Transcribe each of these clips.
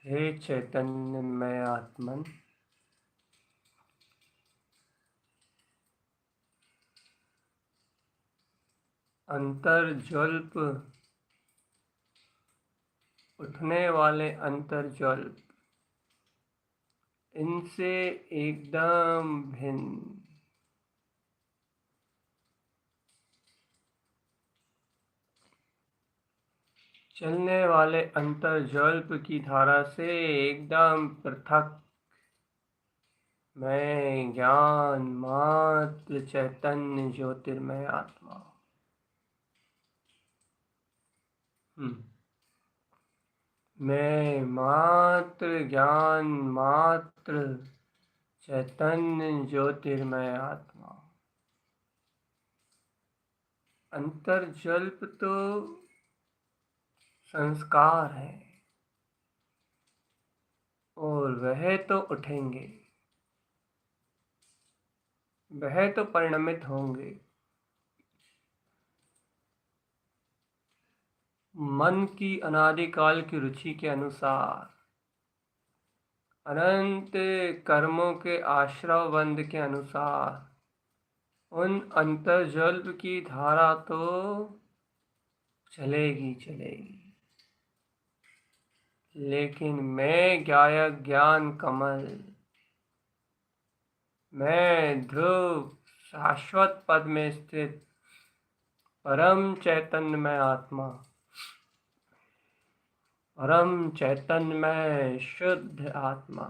हे चैतन्यमय आत्मन, अंतर्ज्वल्प उठने वाले अंतर्ज्वल्प इनसे एकदम भिन्न, चलने वाले अंतर्ज्वल्प की धारा से एकदम पृथक मैं ज्ञान मात्र चैतन्य ज्योतिर्मय आत्मा। मैं मात्र ज्ञान मात्र चैतन्य ज्योतिर्मय आत्मा। अंतर्जल्प तो संस्कार है और वह तो उठेंगे, वह तो परिणमित होंगे। मन की अनादिकाल की रुचि के अनुसार, अनंत कर्मों के आश्रव बंध के अनुसार उन अंतर्जल्प की धारा तो चलेगी चलेगी, लेकिन मैं गायक ज्ञान कमल, मैं ध्रुव शाश्वत पद में स्थित परम चैतन्यमय आत्मा, परम चैतन्यमय शुद्ध आत्मा,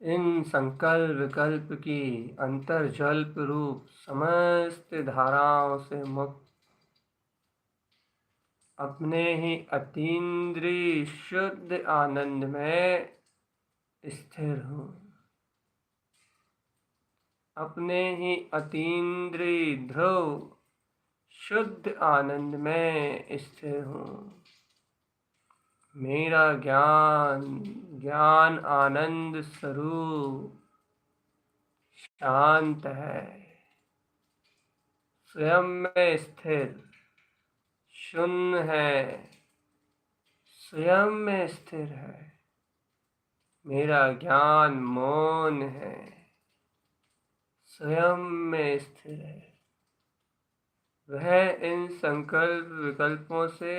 इन संकल्प विकल्प की अंतर्जल्प रूप समस्त धाराओं से मुक्त, अपने ही अतीन्द्रिय शुद्ध आनंद में स्थिर हूँ, अपने ही अतीन्द्रिय ध्रुव शुद्ध आनंद में स्थिर हूँ। मेरा ज्ञान ज्ञान आनंद स्वरूप शांत है, स्वयं में स्थिर शून्य है, स्वयं में स्थिर है। मेरा ज्ञान मौन है, स्वयं में स्थिर है। वह इन संकल्प विकल्पों से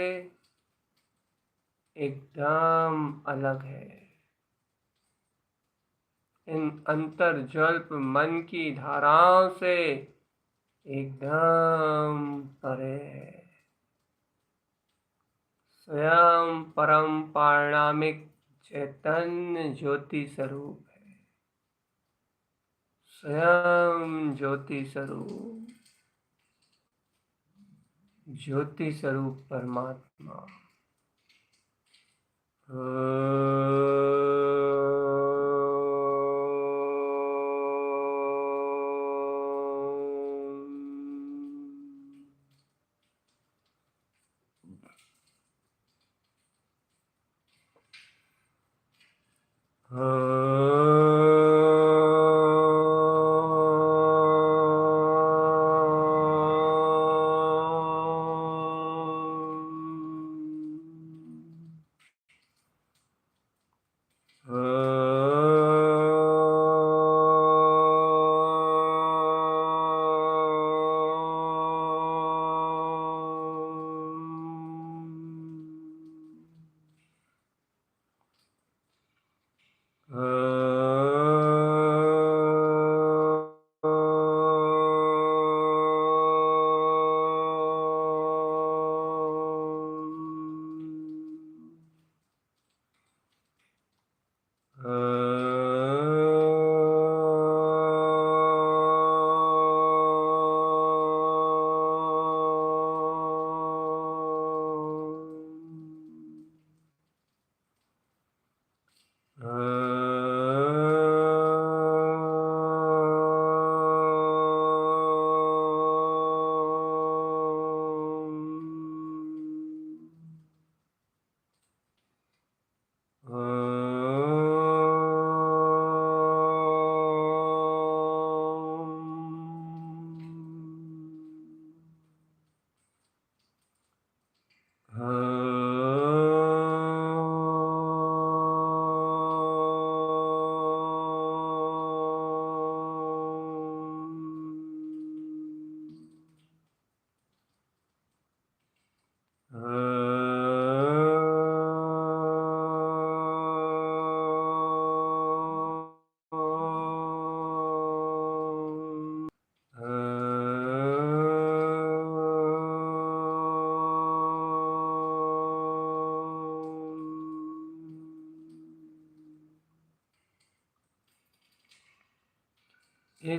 एकदम अलग है, इन अंतर्जल्प मन की धाराओं से एकदम परे है। स्वयं परम पारणामिक चैतन्य ज्योति स्वरूप है, स्वयं ज्योति स्वरूप, ज्योति स्वरूप परमात्मा।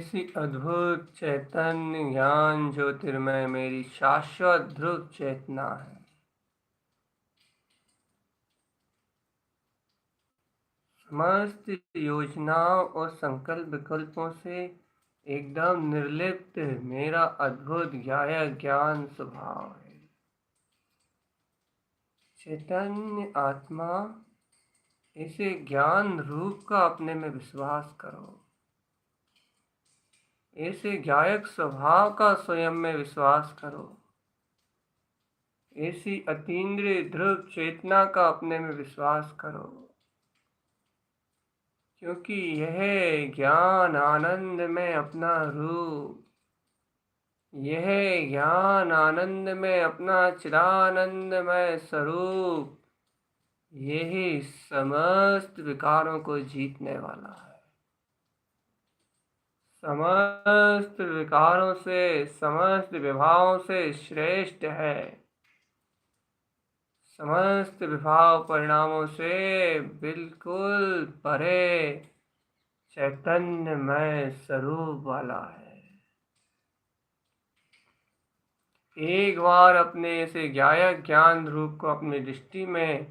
ऐसी अद्भुत चैतन्य ज्ञान ज्योतिर्मय मेरी शाश्वत ध्रुव चेतना है। समस्त योजनाओं और संकल्प विकल्पों से एकदम निर्लिप्त मेरा अद्भुत गायक ज्ञान स्वभाव है। चैतन्य आत्मा, इसे ज्ञान रूप का अपने में विश्वास करो। ऐसे गायक स्वभाव का स्वयं में विश्वास करो। ऐसी अतीन्द्रिय ध्रुव चेतना का अपने में विश्वास करो, क्योंकि यह ज्ञान आनंद में अपना रूप, यह ज्ञान आनंद में अपना चिदानंदमय स्वरूप, यही समस्त विकारों को जीतने वाला है। समस्त विकारों से, समस्त विभावों से श्रेष्ठ है। समस्त विभाव परिणामों से बिल्कुल परे चैतन्यमय स्वरूप वाला है। एक बार अपने से गायक ज्ञान रूप को अपनी दृष्टि में,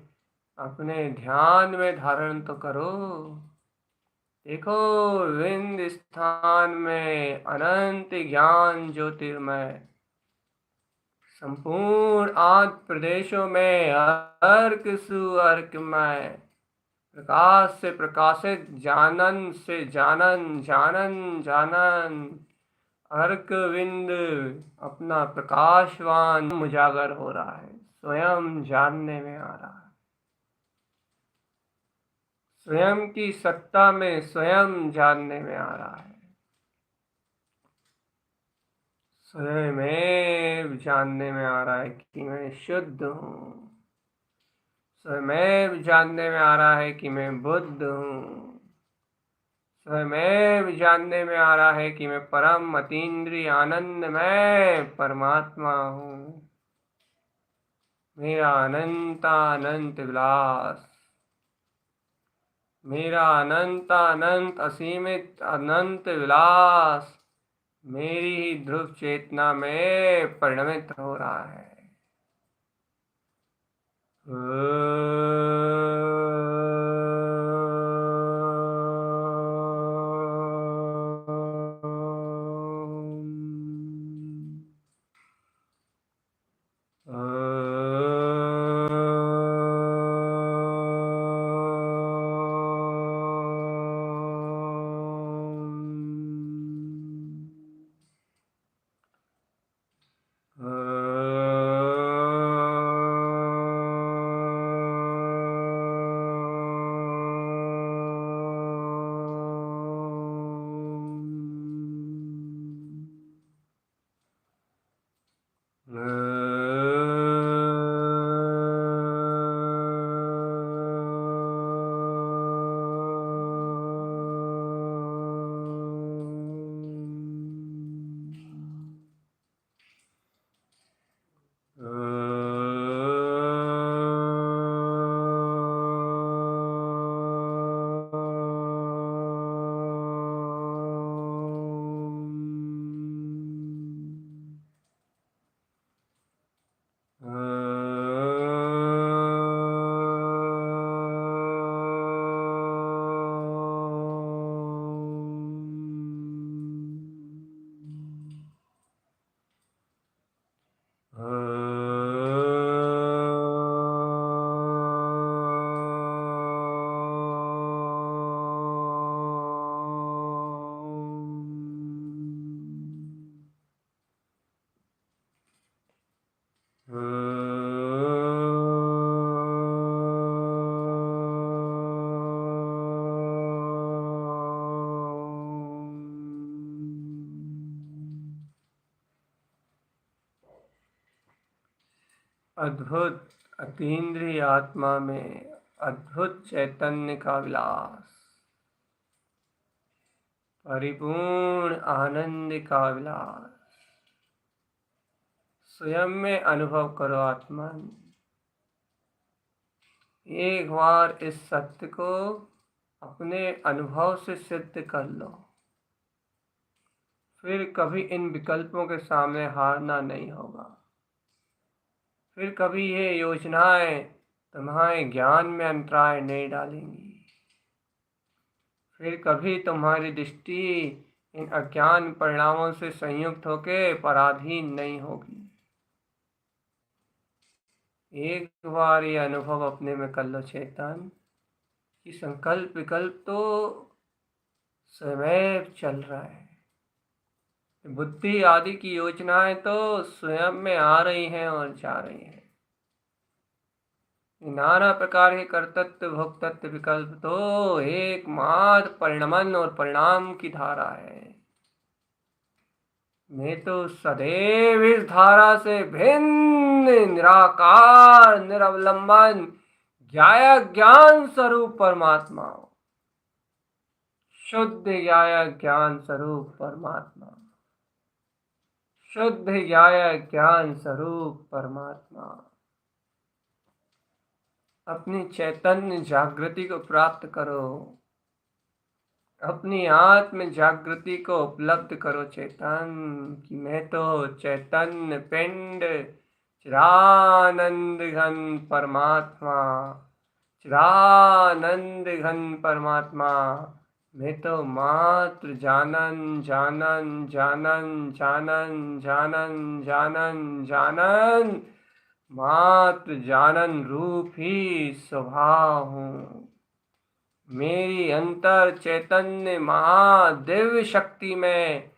अपने ध्यान में धारण तो करो। देखो, विंध्य स्थान में अनंत ज्ञान ज्योतिर्मय, संपूर्ण आठ प्रदेशों में अर्क सुअर्कमय, प्रकाश से प्रकाशित, जानन से जानन, जानन जानन, अर्क विंद अपना प्रकाशवान उजागर हो रहा है, स्वयं जानने में आ रहा है। स्वयं की सत्ता में स्वयं जानने में आ रहा है। स्वयं जानने में आ रहा है कि मैं शुद्ध हूँ। स्वयं जानने में आ रहा है कि मैं बुद्ध हूँ। स्वयं जानने में आ रहा है कि मैं परम अतीन्द्रिय आनंद में परमात्मा हूँ। मेरा अनंत विलास, मेरा अनंत असीमित अनंत विलास मेरी ही ध्रुव चेतना में परिणमित हो रहा है। अद्भुत अतीन्द्रिय आत्मा में अद्भुत चैतन्य का विलास, परिपूर्ण आनंद का विलास स्वयं में अनुभव करो आत्मन। एक बार इस सत्य को अपने अनुभव से सिद्ध कर लो। फिर कभी इन विकल्पों के सामने हारना नहीं होगा। फिर कभी ये योजनाएं तुम्हारे ज्ञान में अंतराय नहीं डालेंगी। फिर कभी तुम्हारी दृष्टि इन अज्ञान परिणामों से संयुक्त होकर पराधीन नहीं होगी। एक बार ये अनुभव अपने में कर लो चेतन, कि संकल्प विकल्प तो स्वयं चल रहा है। बुद्धि आदि की योजनाएं तो स्वयं में आ रही हैं और जा रही हैं। नाना प्रकार के कर्तृत्व भोक्तृत्व विकल्प तो एकमात्र परिणमन और परिणाम की धारा है। मैं तो सदैव इस धारा से भिन्न निराकार निरवलंबन ज्ञान स्वरूप परमात्मा, शुद्ध ज्ञान स्वरूप परमात्मा, शुद्ध ज्ञान स्वरूप परमात्मा अपनी चैतन्य जागृति को प्राप्त करो। अपनी आत्म जागृति को उपलब्ध करो चेतन, कि मैं तो चैतन्य पिंड चिरानंद घन परमात्मा, चिरानंद घन परमात्मा। मैं तो मात्र जानन जानन जानन जानन जानन जानन जानन मात्र जानन रूप ही स्वभाव हूँ। मेरी अंतर चैतन्य महादिव्य शक्ति में,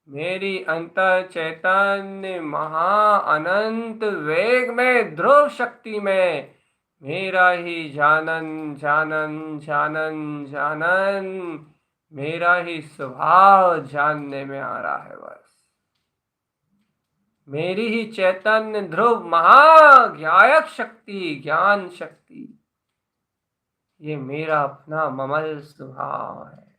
मेरी अंतर चैतन्य महा अनंत वेग में, ध्रुव शक्ति में मेरा ही जानन जानन जानन जानन मेरा ही स्वभाव जानने में आ रहा है। बस मेरी ही चैतन्य ध्रुव महाज्ञायक शक्ति, ज्ञान शक्ति, ये मेरा अपना ममल स्वभाव है।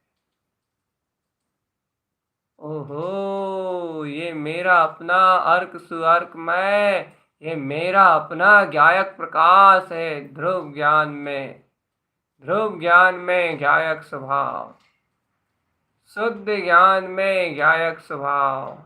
ओहो, ये मेरा अपना अर्क सुअर्क मैं, ये मेरा अपना ज्ञायक प्रकाश है। ध्रुव ज्ञान में ज्ञायक स्वभाव, शुद्ध ज्ञान में ज्ञायक स्वभाव।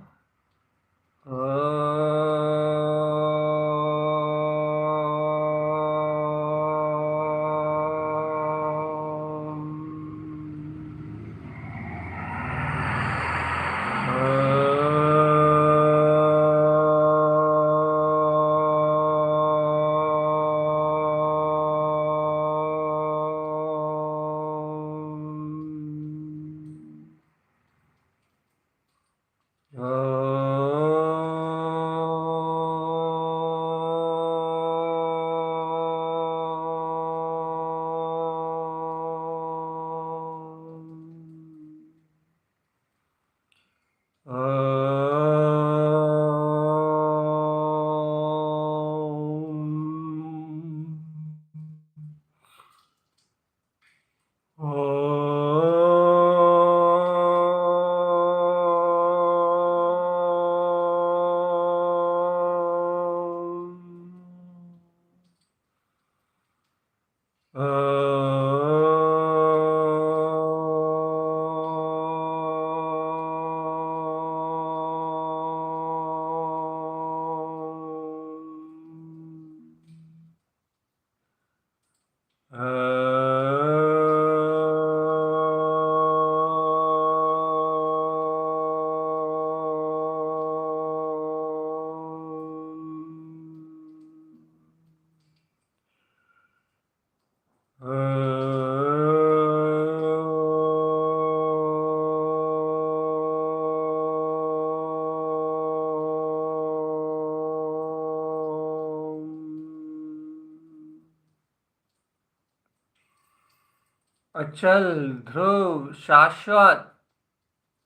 अचल ध्रुव शाश्वत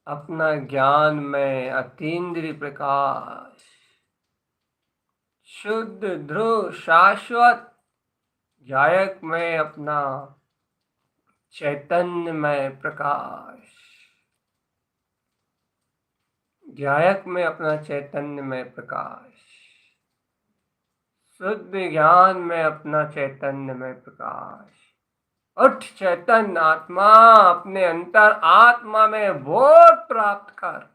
अपना ज्ञान में अतीन्द्रिय प्रकाश, शुद्ध ध्रुव शाश्वत ज्ञायक में अपना चैतन्यमय प्रकाश, ज्ञायक में अपना चैतन्यमय प्रकाश, शुद्ध ज्ञान में अपना चैतन्यमय प्रकाश। उठ चैतन्य आत्मा, अपने अंतर आत्मा में बोध प्राप्त कर।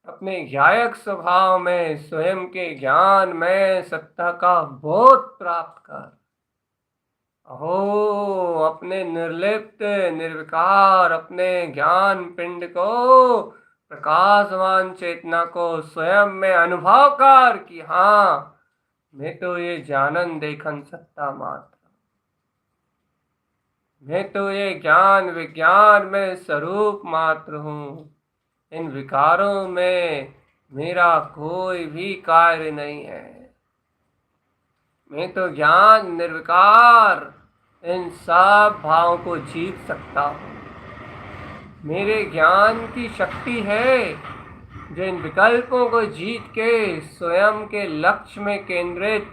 अपने ज्ञायक स्वभाव में स्वयं के ज्ञान में सत्ता का बोध प्राप्त कर। अहो, अपने निर्लिप्त निर्विकार अपने ज्ञान पिंड को, प्रकाशवान चेतना को स्वयं में अनुभव कर कि हाँ, मैं तो ये जानन देखन सत्ता मात्र, मैं तो ये ज्ञान विज्ञान में स्वरूप मात्र हूँ। इन विकारों में मेरा कोई भी कार्य नहीं है। मैं तो ज्ञान निर्विकार इन सब भावों को जीत सकता हूँ। मेरे ज्ञान की शक्ति है जो इन विकल्पों को जीत के स्वयं के लक्ष्य में केंद्रित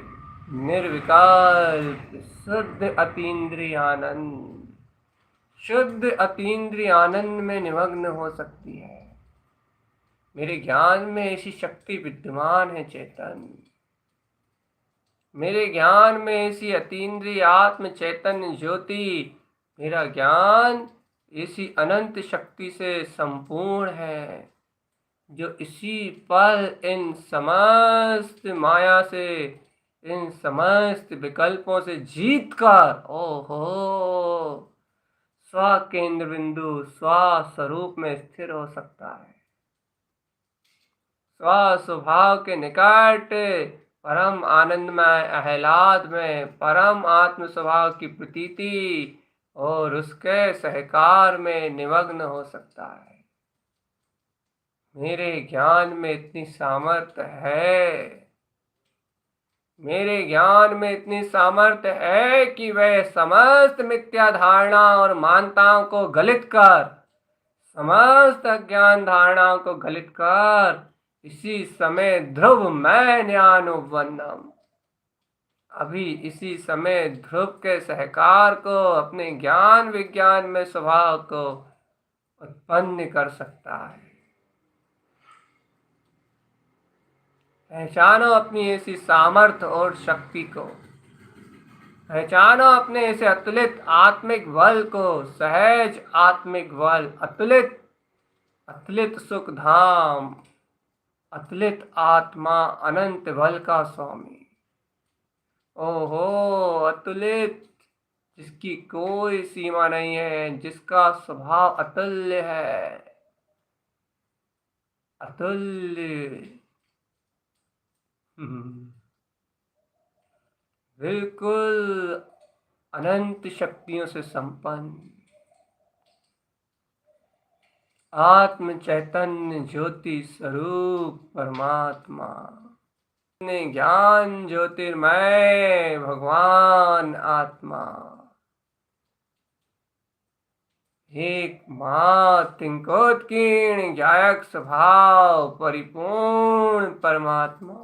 निर्विकल्प शुद्ध अतीन्द्रिय आनंद, शुद्ध अतीन्द्रिय आनंद में निमग्न हो सकती है। मेरे ज्ञान में ऐसी शक्ति विद्यमान है चेतन। मेरे ज्ञान में ऐसी अतीन्द्रिय आत्म चैतन्य ज्योति, मेरा ज्ञान ऐसी अनंत शक्ति से संपूर्ण है जो इसी पल इन समस्त माया से, इन समस्त विकल्पों से जीत कर ओहो स्व केंद्र बिंदु स्व स्वरूप में स्थिर हो सकता है। स्व स्वभाव के निकट परम आनंदमय आह्लाद में परम आत्म स्वभाव की प्रतीति और उसके सहकार में निमग्न हो सकता है। मेरे ज्ञान में इतनी सामर्थ्य है, मेरे ज्ञान में इतनी सामर्थ्य है कि वह समस्त मिथ्या धारणा और मान्यताओं को गलित कर, समस्त अज्ञान धारणाओं को गलित कर इसी समय ध्रुव मैं ज्ञानोपन्नम, अभी इसी समय ध्रुव के सहकार को अपने ज्ञान विज्ञान में स्वभाव को उत्पन्न कर सकता है। पहचानो अपनी ऐसी सामर्थ्य और शक्ति को, पहचानो अपने ऐसे अतुलित आत्मिक बल को, सहज आत्मिक बल, अतुलित अतुलित सुख धाम, अतुलित आत्मा, अनंत बल का स्वामी। ओहो, अतुलित, जिसकी कोई सीमा नहीं है, जिसका स्वभाव अतुल्य है, अतुल्य, बिल्कुल अनंत शक्तियों से संपन्न, आत्म चैतन्य ज्योति स्वरूप परमात्मा, ज्ञान ज्योतिर्मय भगवान आत्मा, एक मातिंकोत्कीर्ण ज्ञायक स्वभाव परिपूर्ण परमात्मा।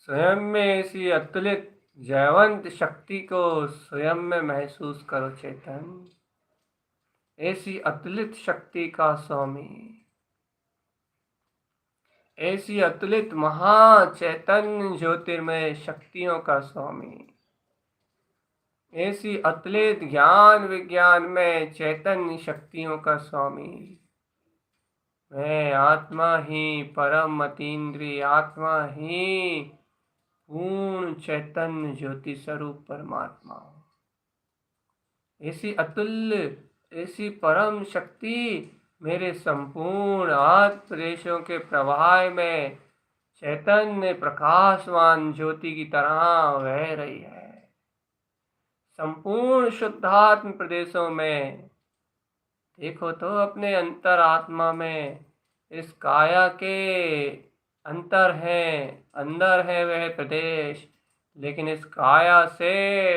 स्वयं में ऐसी अतुलित जयवंत शक्ति को स्वयं में महसूस करो चेतन। ऐसी अतुलित शक्ति का स्वामी, ऐसी अतुलित महाचैतन्य ज्योतिर्मय शक्तियों का स्वामी, ऐसी अतुलित ज्ञान विज्ञान में चैतन्य शक्तियों का स्वामी। मैं आत्मा ही परम अतीन्द्रिय, आत्मा ही पूर्ण चैतन्य ज्योति स्वरूप परमात्मा हूँ। ऐसी अतुल्य, ऐसी परम शक्ति मेरे संपूर्ण आत्म प्रदेशों के प्रवाह में चैतन्य प्रकाशवान ज्योति की तरह बह रही है। संपूर्ण शुद्धात्म प्रदेशों में देखो तो अपने अंतर आत्मा में इस काया के अंदर है वह प्रदेश, लेकिन इस काया से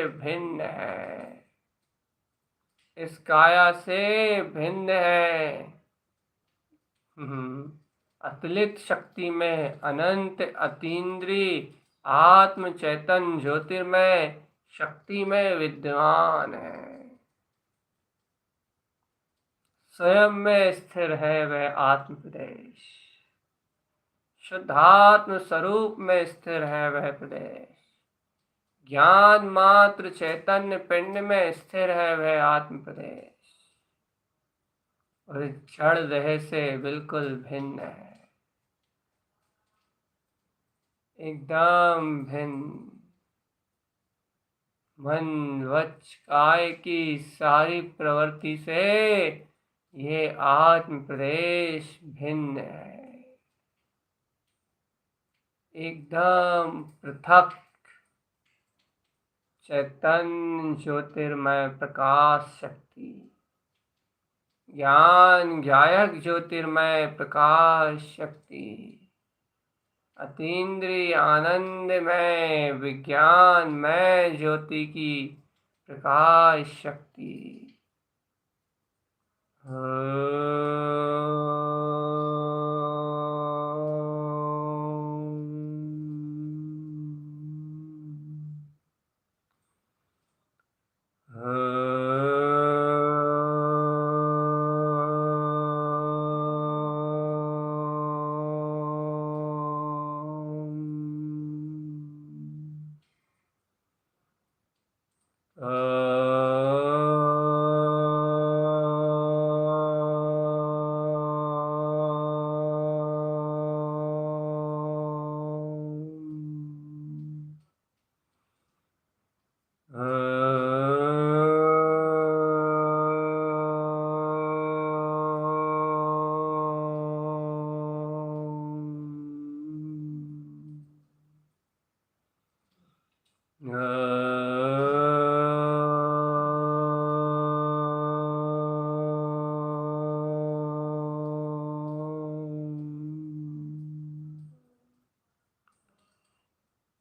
भिन्न है, इस काया से भिन्न है। अतुलित शक्ति में अनंत अतीन्द्रिय आत्म चैतन्य ज्योतिर्मय शक्ति में विद्यमान है। स्वयं में स्थिर है वह आत्म प्रदेश, शुद्धात्म स्वरूप में स्थिर है वह प्रदेश, ज्ञान मात्र चैतन्य पिंड में स्थिर है वह आत्म प्रदेश, और जड़ देह से बिल्कुल भिन्न है, एकदम भिन्न। मन वच काय की सारी प्रवृत्ति से ये आत्म प्रदेश भिन्न है, एकदम पृथक चैतन्य ज्योतिर्मय प्रकाश शक्ति, ज्ञान ज्ञायक ज्योतिर्मय प्रकाश शक्ति, अतीन्द्रिय आनंदमय विज्ञानमय ज्योति की प्रकाश शक्ति।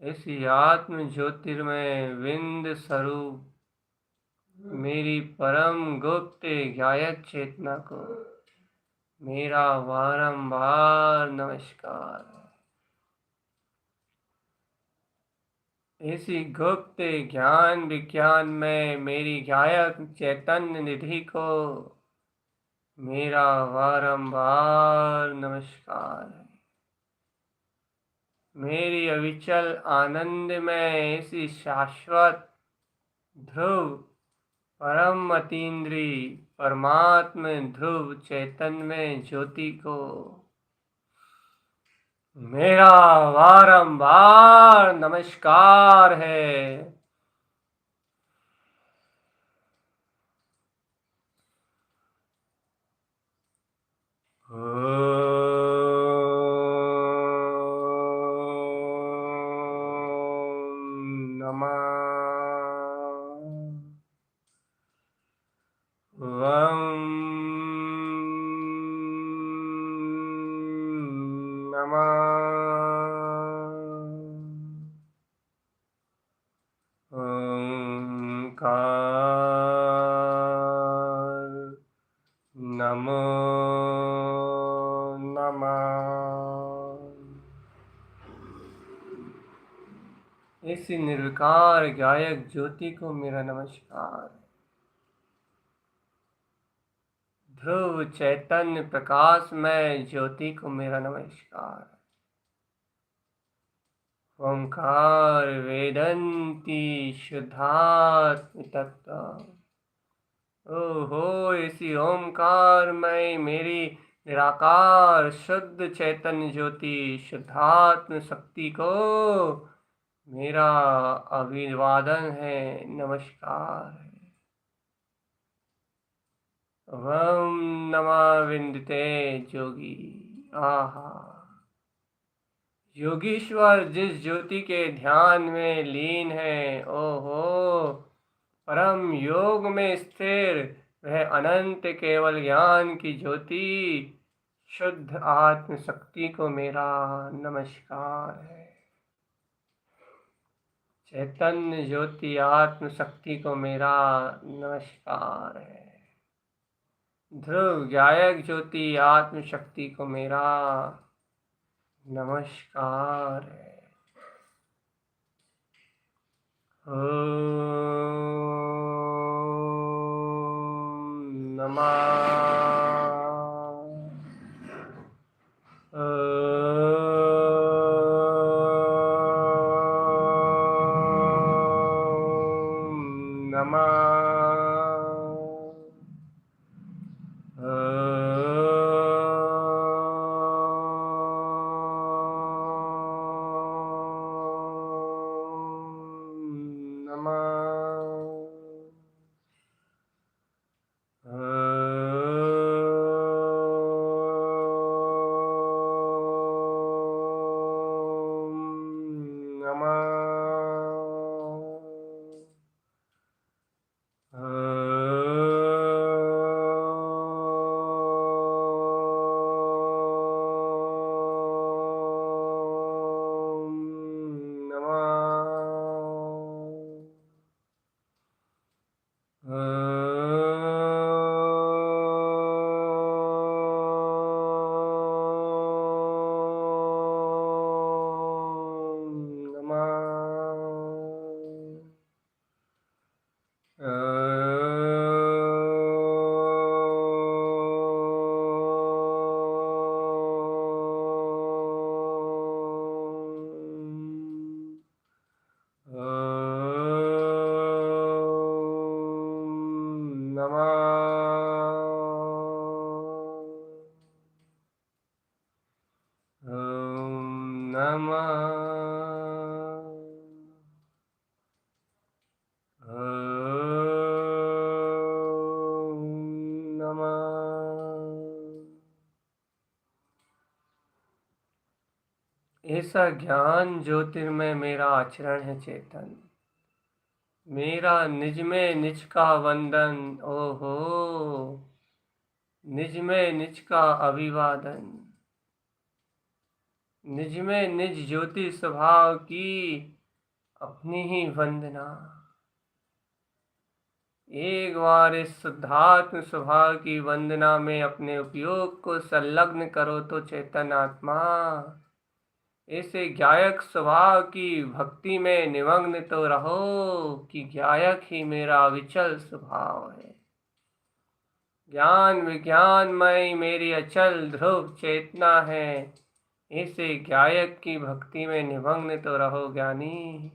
ऐसी आत्म ज्योतिर्मय विंद स्वरूप मेरी परम गुप्त गायक चेतना को मेरा बारंबार नमस्कार। ऐसी गुप्त ज्ञान विज्ञान में मेरी गायक चैतन्य निधि को मेरा बारंबार नमस्कार है। मेरी अविचल आनंद में ऐसी शाश्वत ध्रुव परम अतीन्द्रिय परमात्म ध्रुव चैतन्य ज्योति को मेरा बारंबार नमस्कार है। नमो नमः। ऐसी निर्विकार गायक ज्योति को मेरा नमस्कार। ध्रुव चैतन्य प्रकाशमय ज्योति को मेरा नमस्कार। ओंकार वेदंती शुद्धात्म तत्व। ओहो, इसी ओंकारमय मेरी निराकार शुद्ध चैतन्य ज्योति शुद्धात्म शक्ति को मेरा अभिवादन है, नमस्कार है। ओम नमः विंदते जोगी। आहा, योगीश्वर जिस ज्योति के ध्यान में लीन है, ओहो, परम योग में स्थिर वह अनंत केवल ज्ञान की ज्योति शुद्ध आत्म शक्ति को मेरा नमस्कार है। चैतन्य ज्योति आत्म शक्ति को मेरा नमस्कार है। ध्रुव गायक ज्योति आत्म शक्ति को मेरा नमस्कार है। ओम नमः ऐसा ज्ञान ज्योतिर्मय मेरा आचरण है चेतन, मेरा निज में निज का वंदन। ओहो, निज में निज का अभिवादन, निज में निज ज्योति स्वभाव की अपनी ही वंदना। एक बार इस शुद्धात्म स्वभाव की वंदना में अपने उपयोग को संलग्न करो तो चेतन आत्मा ऐसे गायक स्वभाव की भक्ति में निमग्न तो रहो कि गायक ही मेरा विचल स्वभाव है। ज्ञान विज्ञानमय मेरी अचल ध्रुव चेतना है। ऐसे गायक की भक्ति में निमग्न तो रहो ज्ञानी।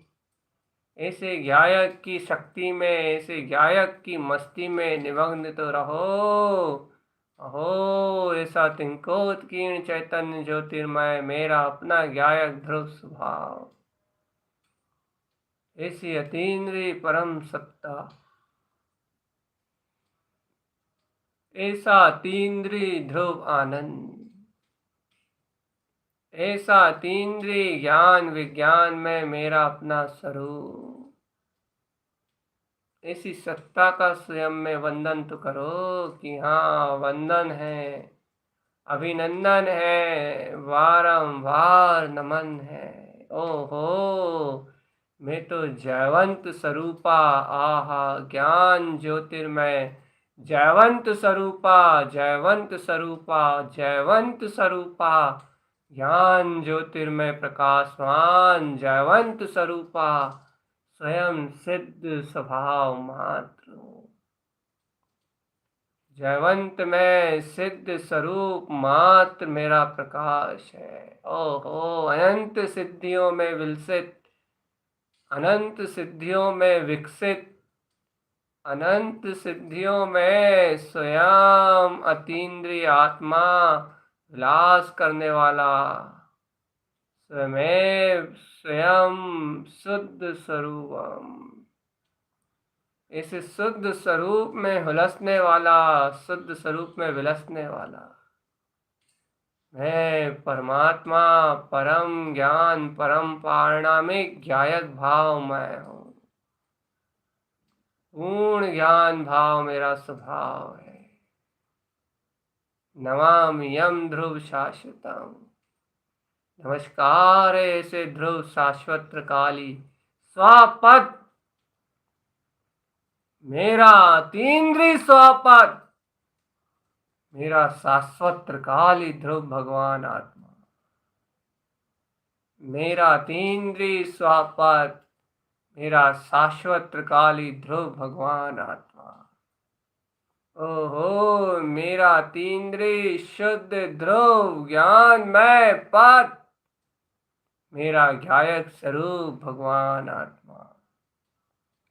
ऐसे गायक की शक्ति में, ऐसे गायक की मस्ती में निमग्न तो रहो। अहो, ऐसा तिंकोत्कीर्ण चैतन्य ज्योतिर्मय मेरा अपना गायक ध्रुव स्वभाव, ऐसी अतीन्द्रिय परम सत्ता, ऐसा अतीन्द्रिय ध्रुव आनंद, ऐसा अतीन्द्रिय ज्ञान विज्ञान में मेरा अपना स्वरूप, ऐसी सत्ता का स्वयं में वंदन तो करो कि हाँ, वंदन है, अभिनंदन है, वारंवार नमन है। ओहो, मैं तो जयवंत स्वरूपा, आहा, ज्ञान ज्योतिर्मय जयवंत स्वरूपा, जयवंत स्वरूपा, जयवंत स्वरूपा, ज्ञान ज्योतिर्मय प्रकाशवान जयवंत स्वरूपा स्वयं सिद्ध स्वभाव मात्र हूँ। जयवंत में सिद्ध स्वरूप मात्र मेरा प्रकाश है। ओहो, अनंत सिद्धियों में विलसित, अनंत सिद्धियों में विकसित, अनंत सिद्धियों में स्वयं अतीन्द्रिय आत्मा विलास करने वाला, स्वयं स्वयं शुद्ध स्वरूपम, इस शुद्ध स्वरूप में हुलसने वाला, शुद्ध स्वरूप में विलसने वाला मैं परमात्मा, परम ज्ञान, परम पारणामिक ज्ञायक भाव मैं हूँ। पूर्ण ज्ञान भाव मेरा स्वभाव है। नमामि यम ध्रुव शाश्वतम। नमस्कार ऐसे ध्रुव शाश्वत काली स्वापद, मेरा तीन्द्री स्वापद, मेरा शाश्वत काली ध्रुव भगवान आत्मा, मेरा तीन्द्री स्वापद, मेरा शाश्वत काली ध्रुव भगवान आत्मा। ओहो, मेरा तीन्द्री शुद्ध ध्रुव ज्ञान में पद, मेरा ज्ञायक स्वरूप भगवान आत्मा।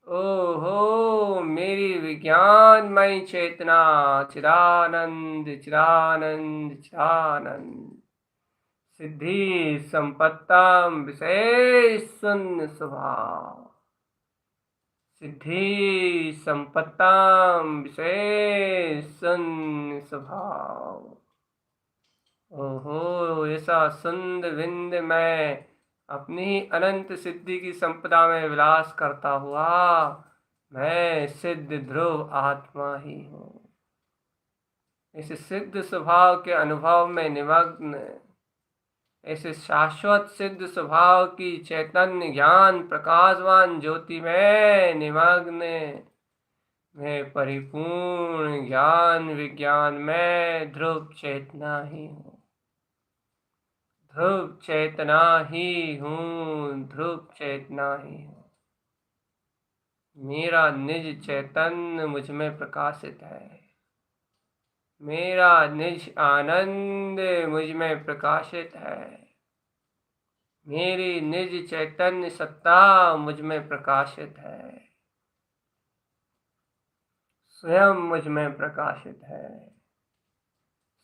ओहो, मेरी विज्ञानमय चेतना चिदानंद चिदानंद चिदानंद, सिद्धि संपत्तम विशेष शून्य स्वभाव, सिद्धि संपत्तम विशेष शून्य स्वभाव। ओहो, ऐसा सुंद विंद मैं अपनी ही अनंत सिद्धि की संपदा में विलास करता हुआ मैं सिद्ध ध्रुव आत्मा ही हूँ। इस सिद्ध स्वभाव के अनुभव में निमग्न, इस शाश्वत सिद्ध स्वभाव की चैतन्य ज्ञान प्रकाशवान ज्योति में निमग्न मैं परिपूर्ण ज्ञान विज्ञान में ध्रुव चेतना ही हूँ। ध्रुव चेतना ही हूँ, ध्रुव चेतना ही हूँ। मेरा निज चैतन्य मुझ में प्रकाशित है, मेरा निज आनंद मुझ में प्रकाशित है, मेरी निज चैतन्य सत्ता मुझ में प्रकाशित है, स्वयं मुझ में प्रकाशित है,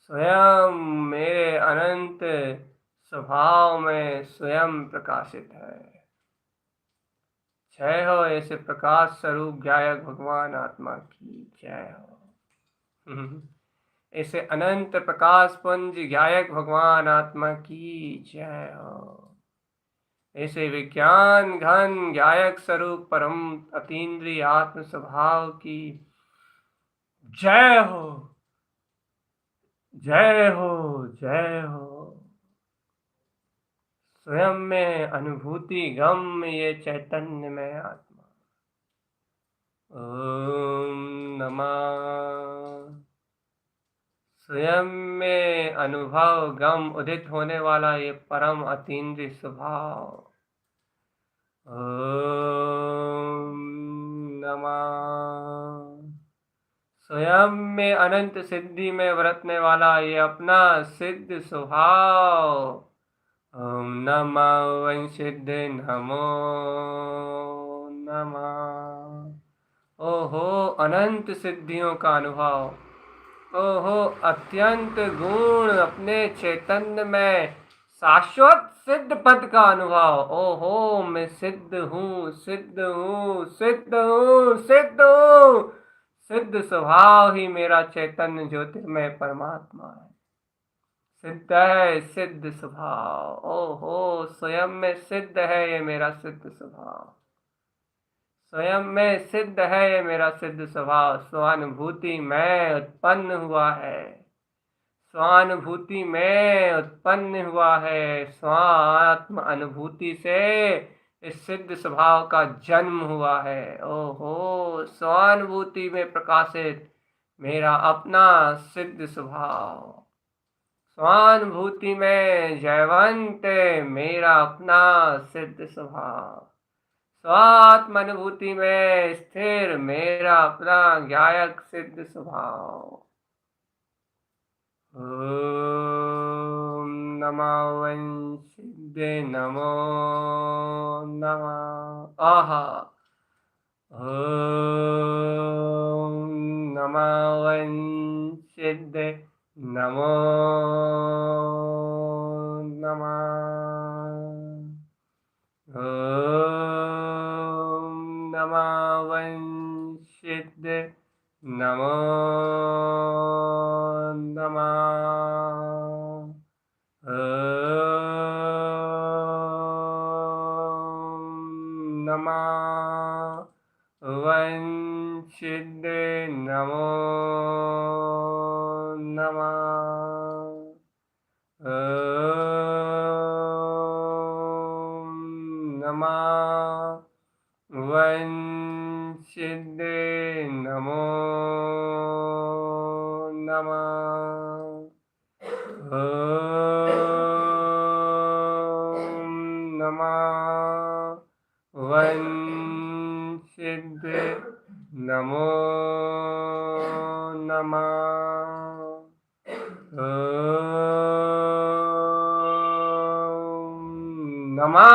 स्वयं मेरे अनंत स्वभाव में स्वयं प्रकाशित है। जय हो ऐसे प्रकाश स्वरूप ज्ञायक भगवान आत्मा की जय हो। ऐसे अनंत प्रकाश पुंज ज्ञायक भगवान आत्मा की जय हो। ऐसे विज्ञान घन ज्ञायक स्वरूप परम अतीन्द्रिय आत्म स्वभाव की जय हो, जय हो, जय हो। स्वयं में अनुभूति गम ये चैतन्य में आत्मा। ओम नमः। स्वयं में अनुभव गम उदित होने वाला ये परम अतीन्द्रिय स्वभाव। ओम नमः। स्वयं में अनंत सिद्धि में बरतने वाला ये अपना सिद्ध स्वभाव। ओम नमः वं सिद्ध नमो नमः। ओहो, अनंत सिद्धियों का अनुभव। ओहो, अत्यंत गुण अपने चैतन्य में शाश्वत सिद्ध पद का अनुभव। ओहो, मैं सिद्ध हूँ, सिद्ध हूँ, सिद्ध हूँ, सिद्ध हूँ। सिद्ध स्वभाव ही मेरा चैतन्य ज्योतिर्मय परमात्मा है। सिद्ध है सिद्ध स्वभाव। ओहो, स्वयं में सिद्ध है ये मेरा सिद्ध स्वभाव, स्वयं में सिद्ध है ये मेरा सिद्ध स्वभाव। स्वानुभूति में उत्पन्न हुआ है, स्वानुभूति में उत्पन्न हुआ है, स्वात्म अनुभूति से इस सिद्ध स्वभाव का जन्म हुआ है। ओहो, स्वानुभूति में प्रकाशित मेरा अपना सिद्ध स्वभाव, स्वानुभूति में जयवंत मेरा अपना सिद्ध स्वभाव, स्वात्मानुभूति में स्थिर मेरा अपना ज्ञायक सिद्ध स्वभाव। ओम नमः वंशिदे नमो नमः आहा। ओम नमः वंशिदे नमो नमः। ओम नमः वंशिदे नमो नमः। ओम नमः वंशिदे नमो नमः। ओम नमः वंशिदे नमो नमः। ओम नमः वंशिदे नमो नमः। ओम नमः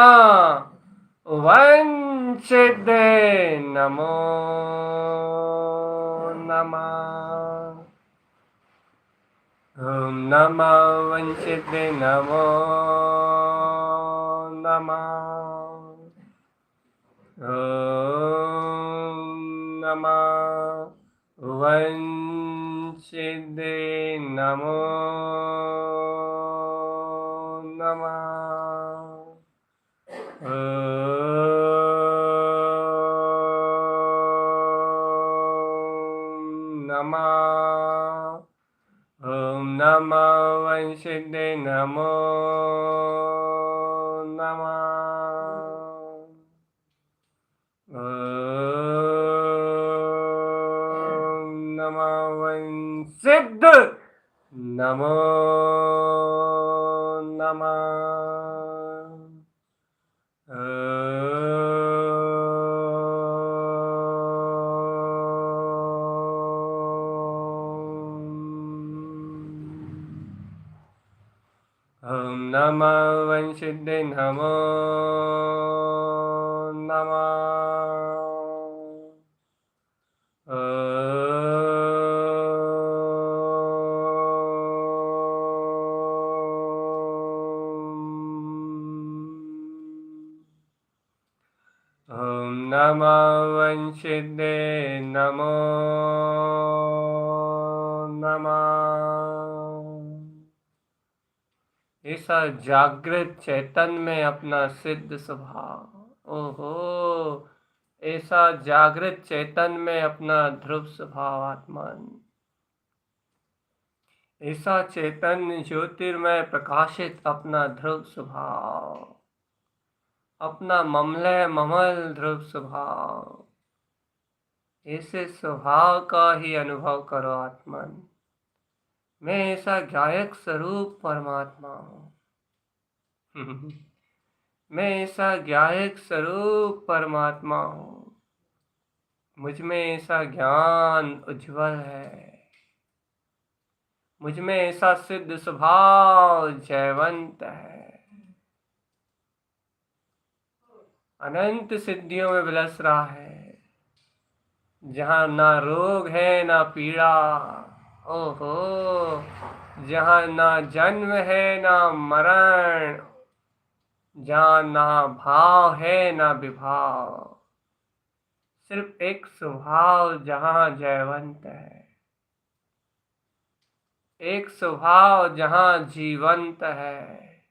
वंशिदे नमो नमः। ओम नमः वंशिदे नमो नमः। ओम नमः वंशिदे नमो नमः। ओम नमः वंशिदे नमो नमः। ओम नमः वंशिद नमो नमः। ओम नमः वंशिदे नमो नमः। ओम नमः वंशिदे नमो नमः। ऐसा जागृत चैतन्य में अपना सिद्ध स्वभाव, ओहो, ऐसा जागृत चैतन्य में अपना ध्रुव स्वभाव आत्मन, ऐसा चैतन्य ज्योतिर्मय प्रकाशित अपना ध्रुव स्वभाव, अपना ममलय ममल ध्रुव स्वभाव, ऐसे स्वभाव का ही अनुभव करो आत्मन। मैं ऐसा गायक स्वरूप परमात्मा हूँ। मैं ऐसा गायक स्वरूप परमात्मा हूँ। मुझ में ऐसा ज्ञान उज्जवल है। मुझ में ऐसा सिद्ध स्वभाव जयवंत है। अनंत सिद्धियों में विलस रहा है, जहाँ ना रोग है ना पीड़ा, ओहो, जहाँ ना जन्म है ना मरण, जहाँ ना भाव है ना विभाव, सिर्फ एक स्वभाव जहाँ जयवंत है, एक स्वभाव जहाँ जीवंत है।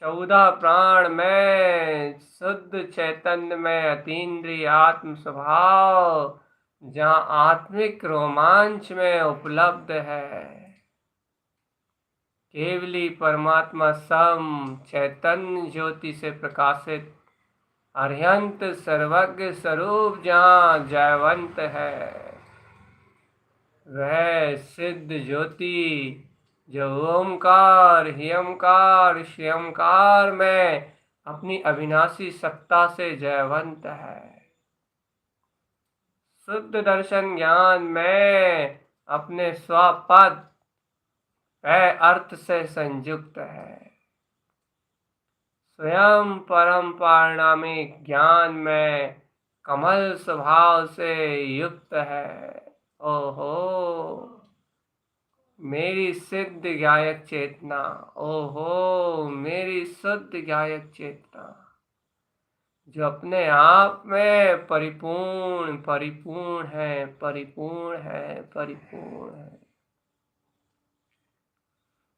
14 प्राण में शुद्ध चैतन्य में अतीन्द्रिय आत्म स्वभाव जहाँ आत्मिक रोमांच में उपलब्ध है। केवली परमात्मा सम चैतन्य ज्योति से प्रकाशित अरिहंत सर्वज्ञ स्वरूप जहाँ जयवंत है, वह सिद्ध ज्योति जो ओमकार ह्यंकार श्रियंकार में अपनी अविनाशी सत्ता से जयवंत है। शुद्ध दर्शन ज्ञान में अपने स्वपद अर्थ से संयुक्त है। स्वयं परम पारणामिक ज्ञान में कमल स्वभाव से युक्त है। ओहो मेरी सिद्ध गायक चेतना, ओहो मेरी शुद्ध गायक चेतना, जो अपने आप में परिपूर्ण परिपूर्ण है, परिपूर्ण है, परिपूर्ण है।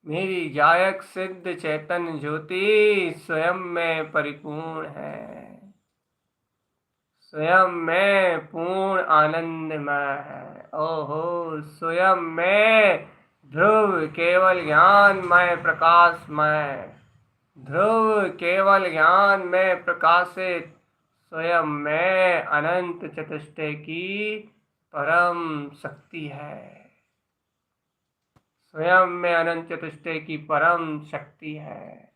मेरी गायक सिद्ध चेतन ज्योति स्वयं में परिपूर्ण है, स्वयं में पूर्ण आनंदमय है। ओहो स्वयं में ध्रुव केवल ज्ञानमय प्रकाशमय, ध्रुव केवल ज्ञान में प्रकाशित, स्वयं में अनंत चतुष्टय की परम शक्ति है, स्वयं में अनंत चतुष्टय की परम शक्ति है।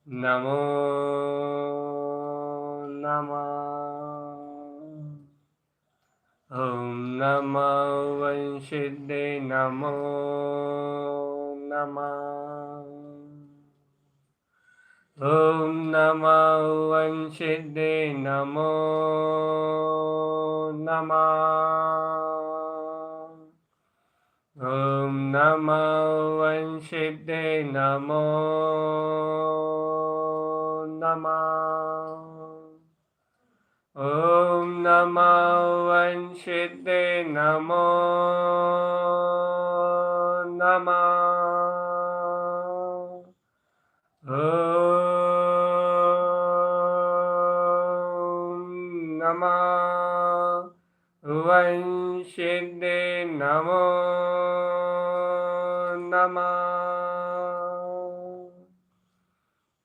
नमो नमः। ॐ नमो वंशिदे नमो नमः। ॐ नमो वंशिदे नमो नमः। ॐ नमो वंशिदे नमो नमः। ॐ नमो वंशिदे नमो नमः। ॐ नमो वंशिदे नमो नमः।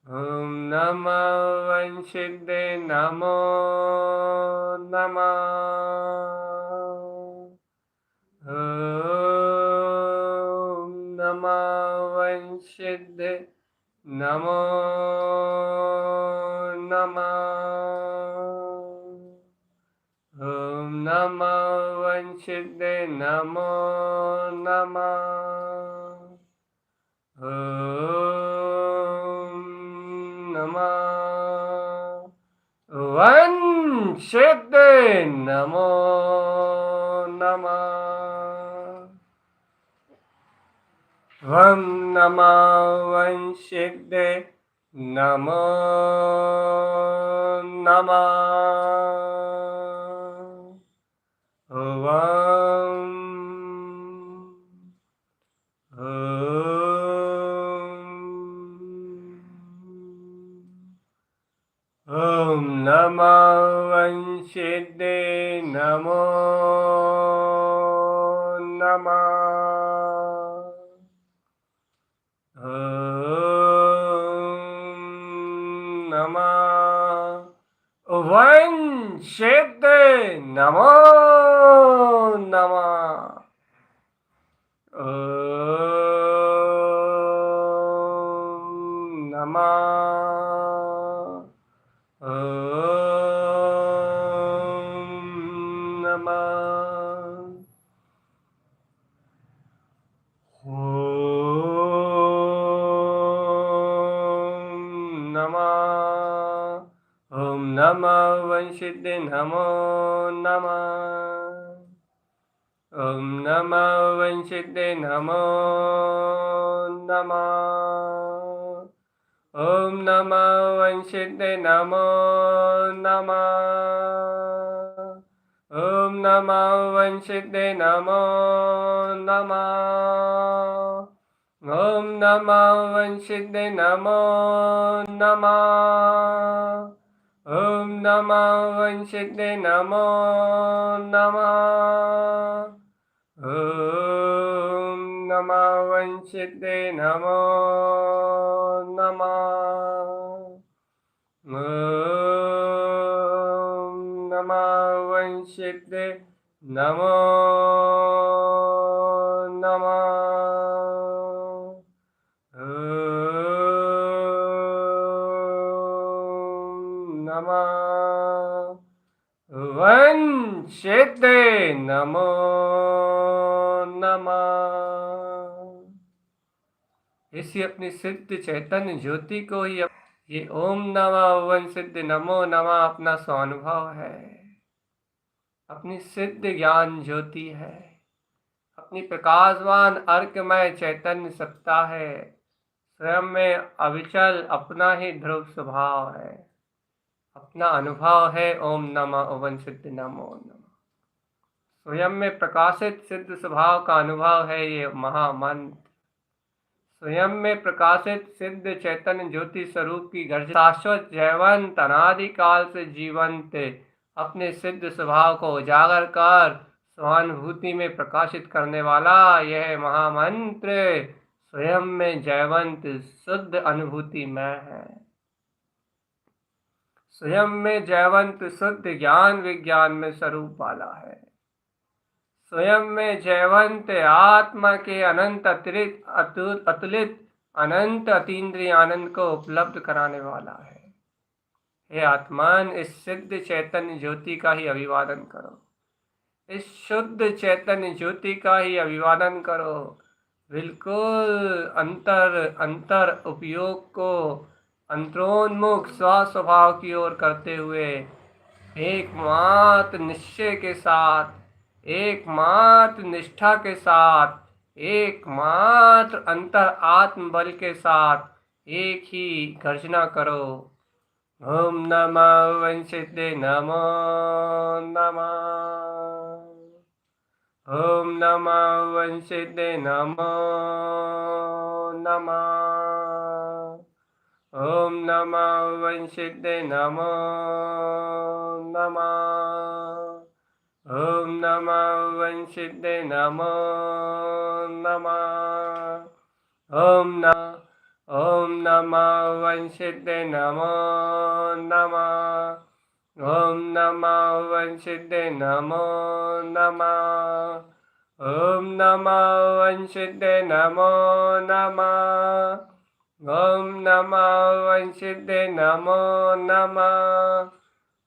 ॐ नमो वंशिदे नमो नमः। ॐ नमो वंशिदे नमो नमः। सिद्धे नमो नमः। ॐ नमः वंशिते नमो नमः। वं नमः वंशिते नमो नमः। ॐ नमः वंशिते नमो नमः। नमः वंशिते नमो नमः। नमः नमः। ॐ नमः वंशिते नमो नमः। ॐ नमः वंशिते नमो नमः। ॐ नमः वंशिते नमो नमः। ॐ नमः वंशिते नमो नमः। ॐ नमः वंशिते नमो नमः। ॐ नमः वंशिते नमो नमः। ॐ नमः वंशिते नमो नमः। ॐ नमः वंशिते नमो नमः। ॐ नमः वंशिते नमो नमः। इसी अपनी सिद्ध चैतन्य ज्योति को ही ये ओम नमः वंशिते नमो नमः अपना स्वानुभव है, अपनी सिद्ध ज्ञान ज्योति है, अपनी प्रकाशवान अर्कमय चैतन्य सत्ता है, स्वयं में अविचल अपना ही ध्रुव स्वभाव है, अपना अनुभव है। ओम नमः वंशिते नमो नमः स्वयं में प्रकाशित सिद्ध स्वभाव का अनुभव है ये महामंत्र। स्वयं में प्रकाशित सिद्ध चैतन्य ज्योति स्वरूप की गर्जना शाश्वत जयवंत अनादिकाल से जीवंत अपने सिद्ध स्वभाव को उजागर कर स्वानुभूति में प्रकाशित करने वाला यह महामंत्र स्वयं में जयवंत शुद्ध अनुभूति में है, स्वयं में जयवंत शुद्ध ज्ञान विज्ञान में स्वरूप वाला है, स्वयं में जयवंत आत्मा के अनंत अतिरिक्त अतुलित अनंत अतीन्द्रिय आनंद को उपलब्ध कराने वाला है। हे आत्मान, इस सिद्ध चैतन्य ज्योति का ही अभिवादन करो, इस शुद्ध चैतन्य ज्योति का ही अभिवादन करो। बिल्कुल अंतर उपयोग को अंतरोन्मुख स्वभाव की ओर करते हुए एकमात्र निश्चय के साथ, एकमात्र निष्ठा के साथ, एकमात्र अंतर आत्म बल के साथ एक ही गर्जना करो। ओम नमः वंशिते नमो नमः। ओम नमः वंशिते नमो नमः। ओम नमः वंशिते नमो नमः। ओम नमः वंशिते नमो नमः। ओम नमः वंशिते नमो नमः। ओम नमः वंशिते नमो नमः। ओम नमः वंशिते नमो नमः। ओम नमः वंशिते नमो नमः।